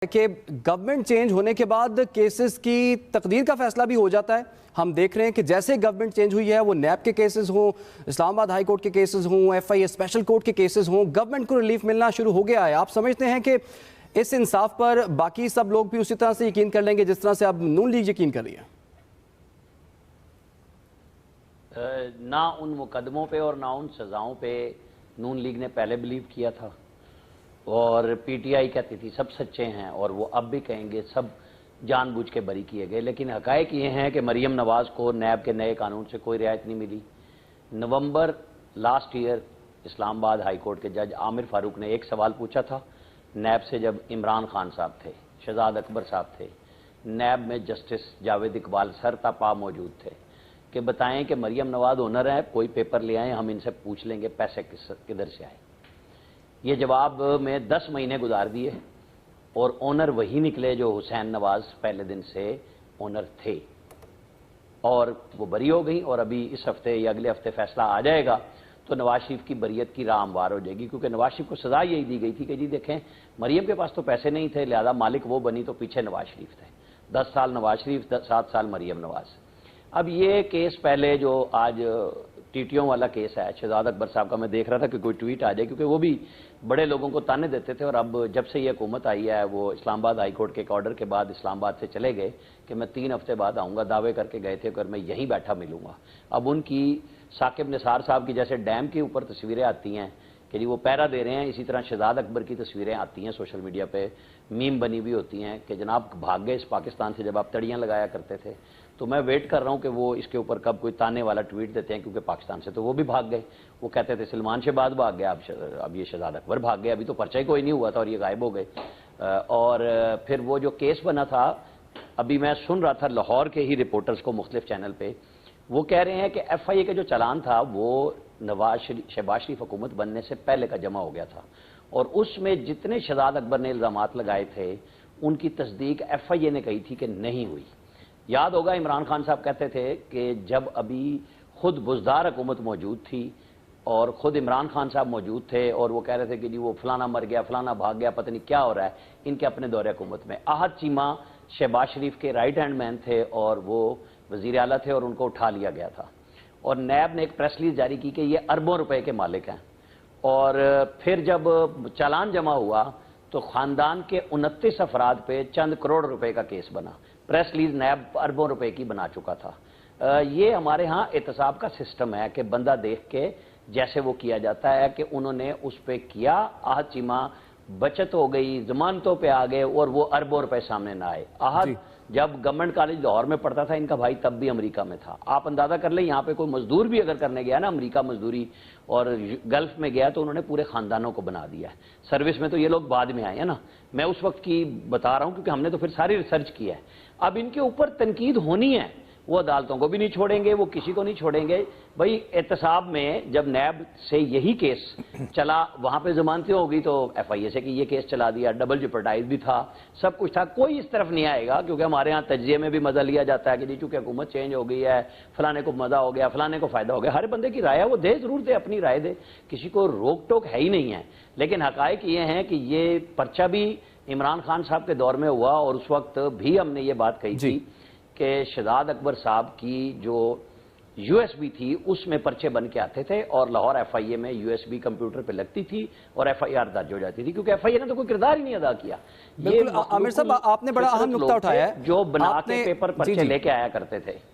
کہ government change ہونے کے بعد کیسز کی تقدیر کا فیصلہ بھی ہو جاتا ہے. ہم دیکھ رہے ہیں کہ جیسے گورنمنٹ چینج ہوئی ہے وہ نیب کے کیسز ہوں, اسلام آباد ہائی کورٹ کے کیسز ہوں, F I A special court کے کیسز ہوں, گورنمنٹ کو ریلیف ملنا شروع ہو گیا ہے. آپ سمجھتے ہیں کہ اس انصاف پر باقی سب لوگ بھی اسی طرح سے یقین کر لیں گے جس طرح سے اب نون لیگ یقین کر رہی ہے؟ نہ ان مقدموں پہ اور نہ ان سزاؤں پہ نون لیگ نے پہلے بلیو کیا تھا, اور پی ٹی آئی کہتی تھی سب سچے ہیں, اور وہ اب بھی کہیں گے سب جان بوجھ کے بری کیے گئے. لیکن حقائق یہ ہیں کہ مریم نواز کو نیب کے نئے قانون سے کوئی رعایت نہیں ملی. نومبر لاسٹ ایئر اسلام آباد ہائی کورٹ کے جج عامر فاروق نے ایک سوال پوچھا تھا نیب سے, جب عمران خان صاحب تھے, شہزاد اکبر صاحب تھے, نیب میں جسٹس جاوید اقبال سر تپا موجود تھے, کہ بتائیں کہ مریم نواز اونر ہے, کوئی پیپر لے آئیں, ہم ان سے پوچھ لیں گے پیسے کدھر سے آئے. یہ جواب میں 10 مہینے گزار دیے, اور اونر وہی نکلے جو حسین نواز پہلے دن سے اونر تھے, اور وہ بری ہو گئی. اور ابھی اس ہفتے یا اگلے ہفتے فیصلہ آ جائے گا تو نواز شریف کی بریت کی راہ ہموار ہو جائے گی, کیونکہ نواز شریف کو سزا یہی دی گئی تھی کہ جی دیکھیں مریم کے پاس تو پیسے نہیں تھے, لہذا مالک وہ بنی تو پیچھے نواز شریف تھے. 10 سال نواز شریف, 7 سال مریم نواز. اب یہ کیس پہلے جو آج ٹیٹیوں والا کیس ہے شہزاد اکبر صاحب کا, میں دیکھ رہا تھا کہ کوئی ٹویٹ آ جائے, کیونکہ وہ بھی بڑے لوگوں کو تانے دیتے تھے, اور اب جب سے یہ حکومت آئی ہے وہ اسلام آباد ہائی کورٹ کے ایک آرڈر کے بعد اسلام آباد سے چلے گئے کہ میں 3 ہفتے بعد آؤں گا. دعوے کر کے گئے تھے کہ میں یہیں بیٹھا ملوں گا. اب ان کی ثاقب نثار صاحب کی جیسے ڈیم کے اوپر تصویریں آتی ہیں کہ جی وہ پیرا دے رہے ہیں, اسی طرح شہزاد اکبر کی تصویریں آتی ہیں سوشل میڈیا پہ, میم بنی ہوئی ہوتی ہیں کہ جناب بھاگ گئے اس پاکستان سے جب آپ تڑیاں لگایا کرتے تھے. تو میں ویٹ کر رہا ہوں کہ وہ اس کے اوپر کب کوئی تانے والا ٹویٹ دیتے ہیں, کیونکہ پاکستان سے تو وہ بھی بھاگ گئے. وہ کہتے تھے سلمان شہباز بھاگ گیا, اب یہ شہزاد اکبر بھاگ گئے, ابھی تو پرچہ ہی کوئی نہیں ہوا تھا اور یہ غائب ہو گئے. اور پھر وہ جو کیس بنا تھا, ابھی میں سن رہا تھا لاہور کے ہی رپورٹرز کو مختلف چینل پہ, وہ کہہ رہے ہیں کہ ایف آئی اے کا جو چلان تھا وہ شہباز شریف حکومت بننے سے پہلے کا جمع ہو گیا تھا, اور اس میں جتنے شہزاد اکبر نے الزامات لگائے تھے ان کی تصدیق ایف آئی اے نے کہی تھی کہ نہیں ہوئی. یاد ہوگا عمران خان صاحب کہتے تھے کہ جب ابھی خود بزدار حکومت موجود تھی اور خود عمران خان صاحب موجود تھے, اور وہ کہہ رہے تھے کہ جی وہ فلانا مر گیا, فلانا بھاگ گیا, پتہ نہیں کیا ہو رہا ہے ان کے اپنے دور حکومت میں. احد چیمہ شہباز شریف کے رائٹ ہینڈ مین تھے اور وہ وزیر اعلیٰ تھے, اور ان کو اٹھا لیا گیا تھا, اور نیب نے ایک پریس ریلیز جاری کی کہ یہ اربوں روپے کے مالک ہیں. اور پھر جب چالان جمع ہوا تو خاندان کے 29 افراد پہ چند کروڑ روپے کا کیس بنا. پریس ریلیز نیب اربوں روپے کی بنا چکا تھا. یہ ہمارے ہاں احتساب کا سسٹم ہے کہ بندہ دیکھ کے جیسے وہ کیا جاتا ہے کہ انہوں نے اس پہ کیا, احد چیمہ بچت ہو گئی, ضمانتوں پہ آ گئے, اور وہ اربوں روپے سامنے نہ آئے. احد جب گورنمنٹ کالج لاہور میں پڑھتا تھا, ان کا بھائی تب بھی امریکہ میں تھا. آپ اندازہ کر لیں یہاں پہ کوئی مزدور بھی اگر کرنے گیا نا امریکہ مزدوری اور گلف میں گیا تو انہوں نے پورے خاندانوں کو بنا دیا ہے. سروس میں تو یہ لوگ بعد میں آئے ہیں نا, میں اس وقت کی بتا رہا ہوں کیونکہ ہم نے تو پھر ساری ریسرچ کی ہے. اب ان کے اوپر تنقید ہونی ہے, وہ عدالتوں کو بھی نہیں چھوڑیں گے, وہ کسی کو نہیں چھوڑیں گے. بھائی احتساب میں جب نیب سے یہی کیس چلا, وہاں پہ ضمانتیں ہو گئی تو ایف آئی اے سے کہ یہ کیس چلا دیا, ڈبل جپرٹائز بھی تھا, سب کچھ تھا. کوئی اس طرف نہیں آئے گا, کیونکہ ہمارے ہاں تجزیے میں بھی مزہ لیا جاتا ہے کہ جی چونکہ حکومت چینج ہو گئی ہے, فلانے کو مزہ ہو گیا, فلانے کو فائدہ ہو گیا. ہر بندے کی رائے ہے, وہ دے ضرور دے, اپنی رائے دے, کسی کو روک ٹوک ہے ہی نہیں ہے. لیکن حقائق یہ ہیں کہ یہ پرچہ بھی عمران خان صاحب کے دور میں ہوا, اور اس وقت بھی ہم نے یہ بات کہی تھی کہ شہزاد اکبر صاحب کی جو یو ایس بی تھی اس میں پرچے بن کے آتے تھے, اور لاہور ایف آئی اے میں یو ایس بی کمپیوٹر پہ لگتی تھی اور ایف آئی آر درج ہو جاتی تھی, کیونکہ ایف آئی اے نے تو کوئی کردار ہی نہیں ادا کیا. بالکل عامر صاحب, آپ نے بڑا اہم نقطہ اٹھایا ہے, جو بنا کے پیپر پرچے لے کے آیا کرتے تھے.